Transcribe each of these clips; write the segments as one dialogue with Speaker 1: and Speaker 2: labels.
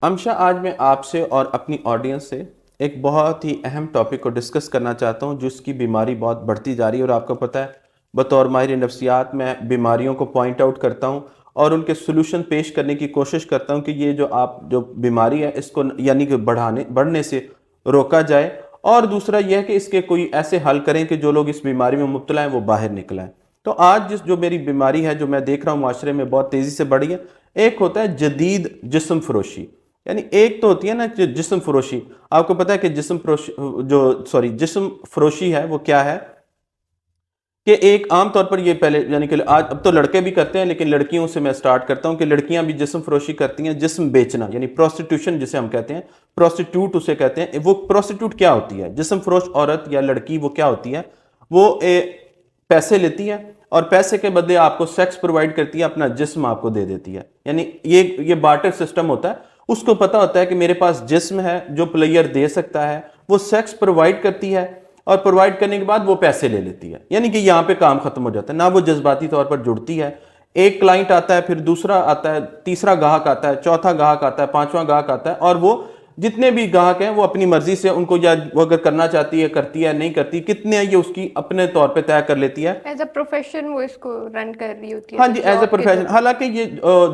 Speaker 1: امشا، آج میں آپ سے اور اپنی آڈینس سے ایک بہت ہی اہم ٹاپک کو ڈسکس کرنا چاہتا ہوں جس کی بیماری بہت بڑھتی جا رہی ہے، اور آپ کو پتہ ہے بطور ماہر نفسیات میں بیماریوں کو پوائنٹ آؤٹ کرتا ہوں اور ان کے سلوشن پیش کرنے کی کوشش کرتا ہوں کہ یہ جو بیماری ہے اس کو یعنی کہ بڑھنے سے روکا جائے، اور دوسرا یہ ہے کہ اس کے کوئی ایسے حل کریں کہ جو لوگ اس بیماری میں مبتلا ہیں وہ باہر نکلیں۔ تو آج جو میری بیماری ہے جو میں دیکھ رہا ہوں معاشرے میں بہت تیزی سے بڑھی ہے، ایک ہوتا ہے جدید جسم فروشی۔ یعنی ایک تو ہوتی ہے نا جسم فروشی، آپ کو پتا ہے کہ جسم فروشی ہے وہ کیا ہے کہ ایک عام طور پر یہ پہلے یعنی کہ آج اب تو لڑکے بھی کرتے ہیں، لیکن لڑکیوں سے میں سٹارٹ کرتا ہوں کہ لڑکیاں بھی جسم فروشی کرتی ہیں، جسم بیچنا یعنی پروسٹیٹیوشن جسے ہم کہتے ہیں، پروسٹیٹیوٹ اسے کہتے ہیں۔ وہ پروسٹیٹیوٹ کیا ہوتی ہے؟ جسم فروش عورت یا لڑکی وہ کیا ہوتی ہے؟ وہ پیسے لیتی ہے اور پیسے کے بدلے آپ کو سیکس پرووائڈ کرتی ہے، اپنا جسم آپ کو دے دیتی ہے۔ یعنی یہ بارٹر سسٹم ہوتا ہے۔ اس کو پتا ہوتا ہے کہ میرے پاس جسم ہے جو پلیئر دے سکتا ہے، وہ سیکس پرووائڈ کرتی ہے اور پرووائڈ کرنے کے بعد وہ پیسے لے لیتی ہے۔ یعنی کہ یہاں پہ کام ختم ہو جاتا ہے، نہ وہ جذباتی طور پر جڑتی ہے۔ ایک کلائنٹ آتا ہے، پھر دوسرا آتا ہے، تیسرا گاہک آتا ہے، چوتھا گاہک آتا ہے، پانچواں گاہک آتا ہے، اور وہ جتنے بھی گاہک ہیں وہ اپنی مرضی سے ان کو یا وہ اگر کرنا چاہتی ہے کرتی ہے، نہیں کرتی کتنے یہ اس کی اپنے طور پہ طے کر لیتی ہے۔
Speaker 2: ایز اے پروفیشن وہ اس کو رن کر رہی ہوتی ہے۔
Speaker 1: ہاں جی، ایز اے پروفیشن۔ حالانکہ یہ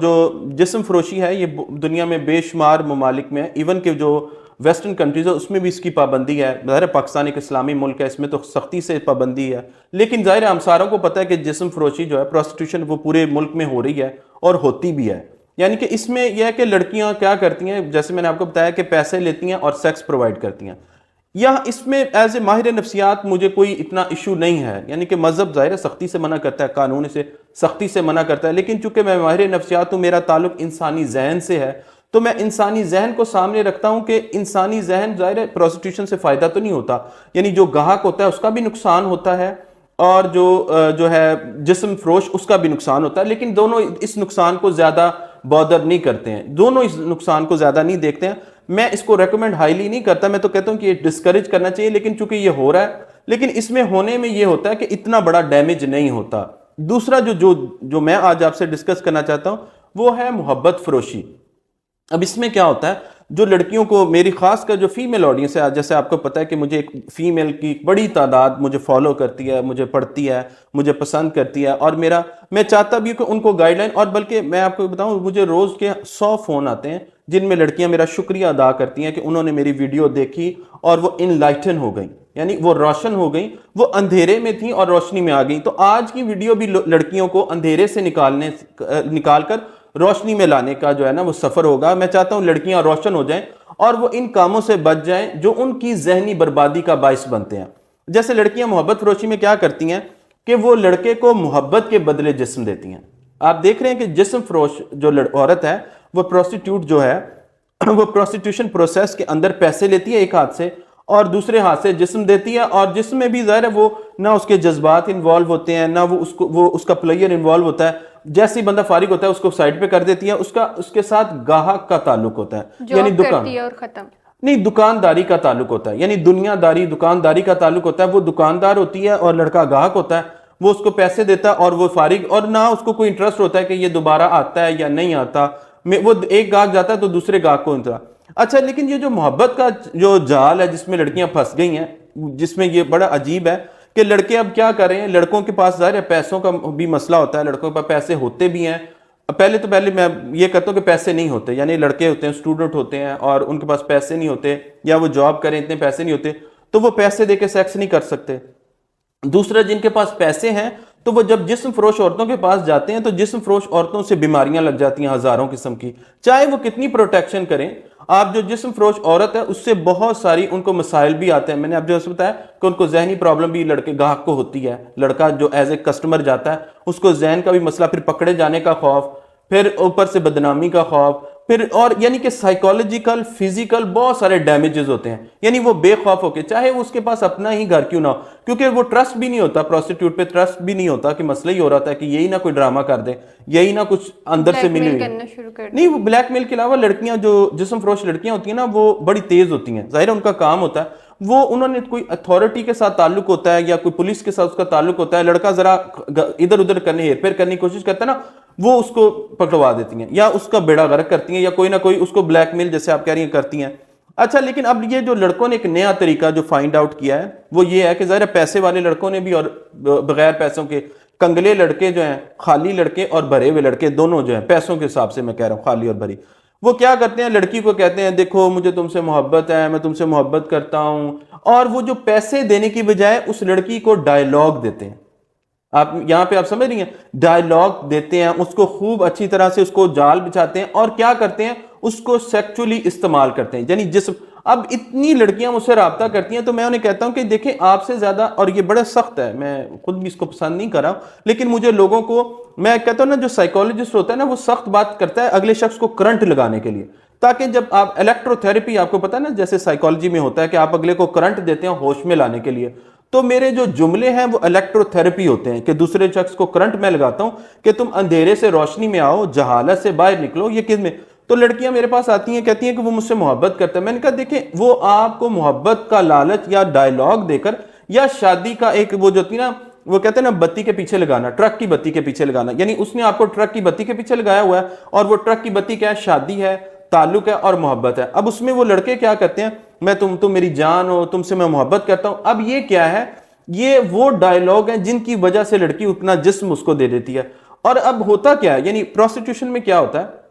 Speaker 1: جو جسم فروشی ہے یہ دنیا میں بے شمار ممالک میں، ایون کہ جو ویسٹرن کنٹریز ہے اس میں بھی اس کی پابندی ہے۔ ظاہر پاکستان ایک اسلامی ملک ہے، اس میں تو سختی سے پابندی ہے، لیکن ظاہر ہم ساروں کو پتہ ہے کہ جسم فروشی جو ہے پروسٹیٹیوشن وہ پورے ملک میں ہو رہی ہے اور ہوتی بھی ہے۔ یعنی کہ اس میں یہ ہے کہ لڑکیاں کیا کرتی ہیں، جیسے میں نے آپ کو بتایا کہ پیسے لیتی ہیں اور سیکس پرووائڈ کرتی ہیں۔ یا اس میں ایز اے ماہر نفسیات مجھے کوئی اتنا ایشو نہیں ہے، یعنی کہ مذہب ظاہر سختی سے منع کرتا ہے، قانون سے سختی سے منع کرتا ہے، لیکن چونکہ میں ماہر نفسیات ہوں، میرا تعلق انسانی ذہن سے ہے، تو میں انسانی ذہن کو سامنے رکھتا ہوں کہ انسانی ذہن ظاہر ہے پروسٹیٹیوشن سے فائدہ تو نہیں ہوتا، یعنی جو گاہک ہوتا ہے اس کا بھی نقصان ہوتا ہے اور جو ہے جسم فروش اس کا بھی نقصان ہوتا ہے، لیکن دونوں اس نقصان کو زیادہ بودر نہیں کرتے ہیں، دونوں اس نقصان کو زیادہ نہیں دیکھتے ہیں۔ میں اس کو ریکمنڈ ہائیلی نہیں کرتا، میں تو کہتا ہوں کہ یہ ڈسکریج کرنا چاہیے، لیکن چونکہ یہ ہو رہا ہے، لیکن اس میں ہونے میں یہ ہوتا ہے کہ اتنا بڑا ڈیمیج نہیں ہوتا۔ دوسرا جو میں آج آپ سے ڈسکس کرنا چاہتا ہوں وہ ہے محبت فروشی۔ اب اس میں کیا ہوتا ہے، جو لڑکیوں کو میری خاص کر جو فیمیل آڈینس ہے، جیسے آپ کو پتہ ہے کہ مجھے ایک فیمیل کی بڑی تعداد مجھے فالو کرتی ہے، مجھے پڑھتی ہے، مجھے پسند کرتی ہے، اور میں چاہتا بھی ہوں کہ ان کو گائیڈ لائن، اور بلکہ میں آپ کو بتاؤں مجھے روز کے 100 فون آتے ہیں جن میں لڑکیاں میرا شکریہ ادا کرتی ہیں کہ انہوں نے میری ویڈیو دیکھی اور وہ انلائٹن ہو گئیں، یعنی وہ روشن ہو گئیں، وہ اندھیرے میں تھیں اور روشنی میں آ گئیں۔ تو آج کی ویڈیو بھی لڑکیوں کو اندھیرے سے نکال کر روشنی میں لانے کا جو ہے نا وہ سفر ہوگا۔ میں چاہتا ہوں لڑکیاں روشن ہو جائیں اور وہ ان کاموں سے بچ جائیں جو ان کی ذہنی بربادی کا باعث بنتے ہیں۔ جیسے لڑکیاں محبت فروشی میں کیا کرتی ہیں کہ وہ لڑکے کو محبت کے بدلے جسم دیتی ہیں۔ آپ دیکھ رہے ہیں کہ جسم فروش جو عورت ہے وہ پروسٹیٹیوٹ جو ہے وہ پروسٹیٹیوشن پروسیس کے اندر پیسے لیتی ہے ایک ہاتھ سے، اور دوسرے ہاتھ سے جسم دیتی ہے، اور جسم میں بھی ظاہر ہے وہ نہ اس کے جذبات انوالو ہوتے ہیں، نہ وہ اس کا پلیئر انوالو ہوتا ہے۔ جیسے ہی بندہ فارغ ہوتا ہے اس کو سائڈ پہ کر دیتی ہے، اس کے ساتھ گاہک کا تعلق ہوتا ہے، یعنی دکانداری کا تعلق ہوتا ہے، یعنی دکانداری کا تعلق ہوتا ہے۔ وہ دکاندار ہوتی ہے اور لڑکا گاہک ہوتا ہے، وہ اس کو پیسے دیتا ہے اور وہ فارغ، اور نہ اس کو کوئی انٹرسٹ ہوتا ہے کہ یہ دوبارہ آتا ہے یا نہیں آتا، وہ ایک گاہک جاتا ہے تو دوسرے گاہک کو انتظار۔ اچھا، لیکن یہ جو محبت کا جو جال ہے جس میں لڑکیاں پھنس گئی ہیں، جس میں یہ بڑا عجیب ہے کہ لڑکے اب کیا کر رہے ہیں، لڑکوں کے پاس ظاہر ہے پیسوں کا بھی مسئلہ ہوتا ہے، لڑکوں کے پاس پیسے ہوتے بھی ہیں۔ پہلے میں یہ کہتا ہوں کہ پیسے نہیں ہوتے، یعنی لڑکے ہوتے ہیں، اسٹوڈنٹ ہوتے ہیں اور ان کے پاس پیسے نہیں ہوتے، یا وہ جاب کریں اتنے پیسے نہیں ہوتے تو وہ پیسے دے کے سیکس نہیں کر سکتے۔ دوسرا، جن کے پاس پیسے ہیں تو وہ جب جسم فروش عورتوں کے پاس جاتے ہیں تو جسم فروش عورتوں سے بیماریاں لگ جاتی ہیں ہزاروں قسم کی، چاہے وہ کتنی پروٹیکشن کریں۔ آپ جو جسم فروش عورت ہے اس سے بہت ساری ان کو مسائل بھی آتے ہیں۔ میں نے آپ جو بتایا کہ ان کو ذہنی پرابلم بھی لڑکے گاہک کو ہوتی ہے، لڑکا جو ایز اے کسٹمر جاتا ہے اس کو ذہن کا بھی مسئلہ، پھر پکڑے جانے کا خوف، پھر اوپر سے بدنامی کا خوف، پھر اور یعنی کہ سائیکالوجیکل فزیکل بہت سارے ڈیمیجز ہوتے ہیں۔ یعنی وہ بے خوف ہو کے، چاہے اس کے پاس اپنا ہی گھر کیوں نہ ہو، کیونکہ وہ ٹرسٹ بھی نہیں ہوتا، پروسٹیٹیوٹ پہ ٹرسٹ بھی نہیں ہوتا، کہ مسئلہ ہی ہو رہا تھا کہ یہی نہ کوئی ڈرامہ کر دے، یہی نہ کچھ اندر سے ملی ہوئی نہیں۔ وہ بلیک میل کے علاوہ لڑکیاں جو جسم فروش لڑکیاں ہوتی ہیں نا وہ بڑی تیز ہوتی ہیں، ظاہر ان کا کام ہوتا ہے وہ انہوں نے کوئی اتھارٹی کے ساتھ تعلق ہوتا ہے یا کوئی پولیس کے ساتھ اس کا تعلق ہوتا ہے, لڑکا ذرا ادھر ادھر کرنے ہیر پھیر کرنے کی کوشش کرتا ہے نا, وہ اس کو پکڑوا دیتی ہیں یا اس کا بیڑا غرق کرتی ہیں یا کوئی نہ کوئی اس کو بلیک میل جیسے آپ کہہ رہی ہیں کرتی ہیں. اچھا لیکن اب یہ جو لڑکوں نے ایک نیا طریقہ جو فائنڈ آؤٹ کیا ہے وہ یہ ہے کہ ظاہر پیسے والے لڑکوں نے بھی اور بغیر پیسوں کے کنگلے لڑکے جو ہیں, خالی لڑکے اور بھرے ہوئے لڑکے دونوں جو ہیں, پیسوں کے حساب سے میں کہہ رہا ہوں خالی اور بھری, وہ کیا کرتے ہیں لڑکی کو کہتے ہیں دیکھو مجھے تم سے محبت ہے, میں تم سے محبت کرتا ہوں, اور وہ جو پیسے دینے کی بجائے اس لڑکی کو ڈائیلاگ دیتے ہیں. آپ یہاں پہ آپ سمجھ رہی ہیں, ڈائیلاگ دیتے ہیں اس کو, خوب اچھی طرح سے اس کو جال بچھاتے ہیں اور کیا کرتے ہیں اس کو سیکچولی استعمال کرتے ہیں, یعنی جسم. اب اتنی لڑکیاں مجھ سے رابطہ کرتی ہیں تو میں انہیں کہتا ہوں کہ دیکھیں آپ سے زیادہ, اور یہ بڑا سخت ہے, میں خود بھی اس کو پسند نہیں کر رہا ہوں, لیکن مجھے لوگوں کو, میں کہتا ہوں نا جو سائیکالوجسٹ ہوتا ہے نا وہ سخت بات کرتا ہے اگلے شخص کو کرنٹ لگانے کے لیے, تاکہ جب آپ الیکٹرو تھراپی, آپ کو پتا ہے نا جیسے سائیکالوجی میں ہوتا ہے کہ آپ اگلے کو کرنٹ دیتے ہیں ہوش میں لانے کے لیے, تو میرے جو جملے ہیں وہ الیکٹرو تھراپی ہوتے ہیں کہ دوسرے شخص کو کرنٹ میں لگاتا ہوں کہ تم اندھیرے سے روشنی میں آؤ, جہالت سے باہر نکلو. یہ کس میں, تو لڑکیاں میرے پاس آتی ہیں کہتی ہیں کہ وہ مجھ سے محبت کرتا ہے. میں نے کہا دیکھیں وہ آپ کو محبت کا لالچ یا ڈائیلاگ دے کر یا شادی کا ایک وہ جو ہوتی نا, وہ کہتے ہیں نا بتی کے پیچھے لگانا, ٹرک کی بتی کے پیچھے لگانا, یعنی اس نے آپ کو ٹرک کی بتی کے پیچھے لگایا ہوا ہے, اور وہ ٹرک کی بتی کیا ہے, شادی ہے, تعلق ہے اور محبت ہے. اب اس میں وہ لڑکے کیا کرتے ہیں, میں تم میری جان ہو, تم سے میں محبت کرتا ہوں. اب یہ کیا ہے, یہ وہ ڈائیلاگ ہیں جن کی وجہ سے لڑکی اپنا جسم اس کو دے دیتی ہے. اور اب ہوتا کیا ہے, یعنی پروسٹیٹیوشن میں کیا ہوتا ہے,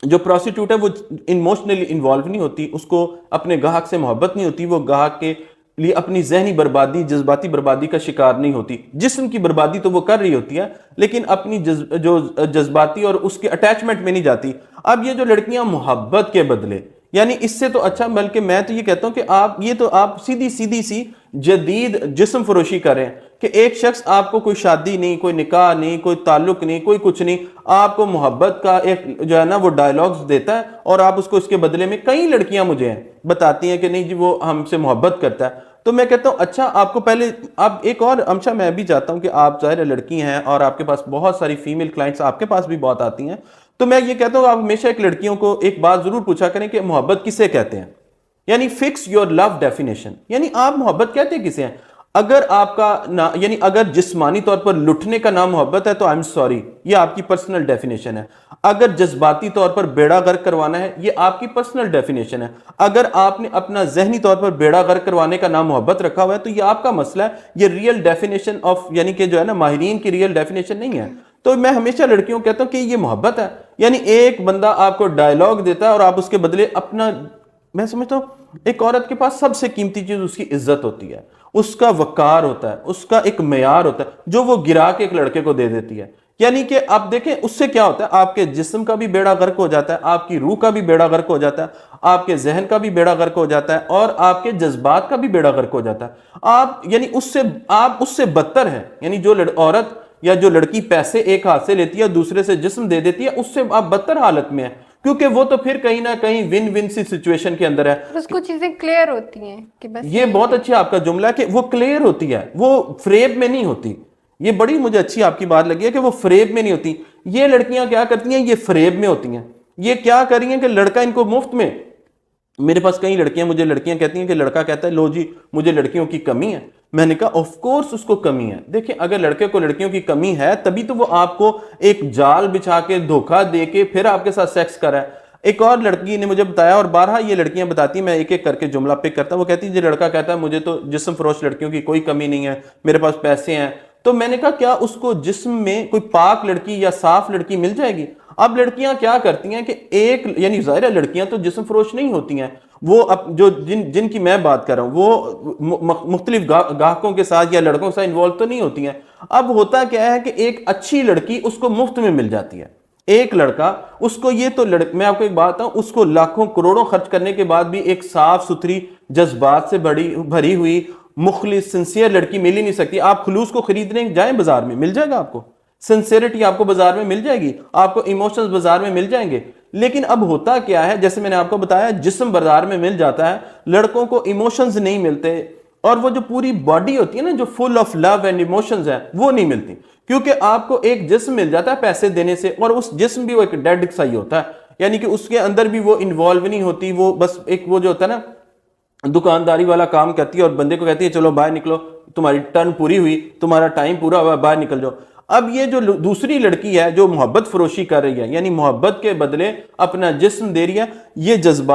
Speaker 1: جو پروسٹیٹیوٹ ہے وہ ایموشنلی انوالو نہیں ہوتی, اس کو اپنے گاہک سے محبت نہیں ہوتی, وہ گاہک کے لیے اپنی ذہنی بربادی, جذباتی بربادی کا شکار نہیں ہوتی. جسم کی بربادی تو وہ کر رہی ہوتی ہے لیکن اپنی جو جذباتی اور اس کے اٹیچمنٹ میں نہیں جاتی. اب یہ جو لڑکیاں محبت کے بدلے, یعنی اس سے تو اچھا, بلکہ میں تو یہ کہتا ہوں کہ آپ سیدھی سی جدید جسم فروشی کریں کہ ایک شخص آپ کو کوئی شادی نہیں, کوئی نکاح نہیں, کوئی تعلق نہیں, کوئی کچھ نہیں, آپ کو محبت کا ایک جو ہے نا وہ ڈائیلاگز دیتا ہے, اور آپ اس کو اس کے بدلے میں, کئی لڑکیاں مجھے بتاتی ہیں کہ نہیں جی وہ ہم سے محبت کرتا ہے. تو میں کہتا ہوں اچھا آپ کو پہلے, آپ ایک اور امشا میں بھی چاہتا ہوں کہ آپ ظاہر لڑکی ہیں اور آپ کے پاس بہت ساری فیمیل کلائنٹس آپ کے پاس بھی بہت آتی ہیں, تو میں یہ کہتا ہوں آپ ہمیشہ ایک لڑکیوں کو ایک بات ضرور پوچھا کریں کہ محبت کسے کہتے ہیں, یعنی فکس یور لو ڈیفینیشن, یعنی آپ محبت کہتے کسے ہیں. اگر آپ کا یعنی اگر جسمانی طور پر لٹنے کا نام محبت ہے تو آئی ایم سوری, یہ آپ کی پرسنل ڈیفینیشن ہے. اگر جذباتی طور پر بیڑا غرق کروانا ہے یہ آپ کی پرسنل ڈیفینیشن ہے. اگر آپ نے اپنا ذہنی طور پر بیڑا غرق کروانے کا نام محبت رکھا ہوا ہے تو یہ آپ کا مسئلہ ہے, یہ ریئل ڈیفینیشن آف, یعنی کہ جو ہے نا ماہرین کی ریئل ڈیفینیشن نہیں ہے. تو میں ہمیشہ لڑکیوں کو کہتا ہوں کہ یہ محبت ہے, یعنی ایک بندہ آپ کو ڈائیلاگ دیتا ہے اور آپ اس کے بدلے اپنا, میں سمجھتا ہوں ایک عورت کے پاس سب سے قیمتی چیز اس کی عزت ہوتی ہے, اس کا وقار ہوتا ہے, اس کا ایک معیار ہوتا ہے جو وہ گرا کے ایک لڑکے کو دے دیتی ہے. یعنی کہ آپ دیکھیں اس سے کیا ہوتا ہے, آپ کے جسم کا بھی بیڑا غرق ہو جاتا ہے, آپ کی روح کا بھی بیڑا غرق ہو جاتا ہے, آپ کے ذہن کا بھی بیڑا غرق ہو جاتا ہے, اور آپ کے جذبات کا بھی بیڑا غرق ہو جاتا ہے. آپ یعنی آپ اس سے بدتر ہیں, یعنی جو عورت یا جو لڑکی پیسے ایک ہاتھ سے لیتی ہے دوسرے سے جسم دے دیتی ہے, اس سے آپ بدتر حالت میں ہیں, کیونکہ وہ تو پھر کہیں نہ کہیں ون ون سی سچویشن کے اندر ہے.
Speaker 2: اس کو چیزیں کلیئر ہوتی ہیں کہ بس,
Speaker 1: یہ بہت اچھا آپ کا جملہ ہے کہ وہ کلیئر ہوتی ہے, وہ فریب میں نہیں ہوتی. یہ بڑی مجھے اچھی آپ کی بات لگی ہے کہ وہ فریب میں نہیں ہوتی. یہ لڑکیاں کیا کرتی ہیں, یہ فریب میں ہوتی ہیں. یہ کیا کر رہی ہیں کہ لڑکا ان کو مفت میں, میرے پاس کئی لڑکیاں, مجھے لڑکیاں کہتی ہیں کہ لڑکا کہتا ہے لو جی مجھے لڑکیوں کی کمی ہے. میں نے کہا آف کورس اس کو کمی ہے. دیکھیں اگر لڑکے کو لڑکیوں کی کمی ہے تبھی تو وہ آپ کو ایک جال بچھا کے دھوکہ دے کے پھر آپ کے ساتھ سیکس کرا ہے. ایک اور لڑکی نے مجھے بتایا, اور بارہا یہ لڑکیاں بتاتی ہیں, میں ایک ایک کر کے جملہ پک کرتا ہوں. وہ کہتی ہے یہ لڑکا کہتا ہے مجھے تو جسم فروش لڑکیوں کی کوئی کمی نہیں ہے, میرے پاس پیسے ہیں. تو میں نے کہا کیا اس کو جسم میں کوئی پاک لڑکی یا صاف لڑکی مل جائے گی؟ اب لڑکیاں کیا کرتی ہیں کہ ایک, یعنی ظاہر ہے لڑکیاں تو جسم فروش نہیں ہوتی ہیں, وہ جو جن کی میں بات کر رہا ہوں وہ مختلف گاہکوں کے ساتھ یا لڑکوں کے ساتھ انوالو تو نہیں ہوتی ہیں. اب ہوتا کیا ہے کہ ایک اچھی لڑکی اس کو مفت میں مل جاتی ہے. ایک لڑکا اس کو, یہ تو میں آپ کو ایک بات ہوں, اس کو لاکھوں کروڑوں خرچ کرنے کے بعد بھی ایک صاف ستھری جذبات سے بھری ہوئی مخلص سنسیئر لڑکی مل ہی نہیں سکتی. آپ خلوص کو خریدنے جائیں بازار میں, مل جائے گا آپ کو. سنسیئرٹی آپ کو بازار میں مل جائے گی, آپ کو ایموشنز بازار میں مل جائیں گے. لیکن اب ہوتا کیا ہے, جیسے میں نے آپ کو بتایا جسم بازار میں مل جاتا ہے, لڑکوں کو ایموشنز نہیں ملتے, اور وہ جو پوری باڈی ہوتی ہے نا جو full of love and emotions ہیں وہ نہیں ملتی, کیونکہ آپ کو ایک جسم مل جاتا ہے پیسے دینے سے, اور اس جسم بھی وہ ایک ڈیڈ سا ہی ہوتا ہے, یعنی کہ اس کے اندر بھی وہ انوالو نہیں ہوتی, وہ بس ایک وہ جو ہوتا ہے نا دکانداری والا کام کرتی ہے اور بندے کو کہتی ہے چلو باہر نکلو، تمہاری ٹرن پوری ہوئی، تمہارا ٹائم پورا ہوا، باہر نکل جاؤ۔ اب یہ جو دوسری لڑکی ہے جو محبت فروشی کر رہی ہے، یعنی محبت کے بدلے اپنا جسم دے رہی ہے، یہ جذبات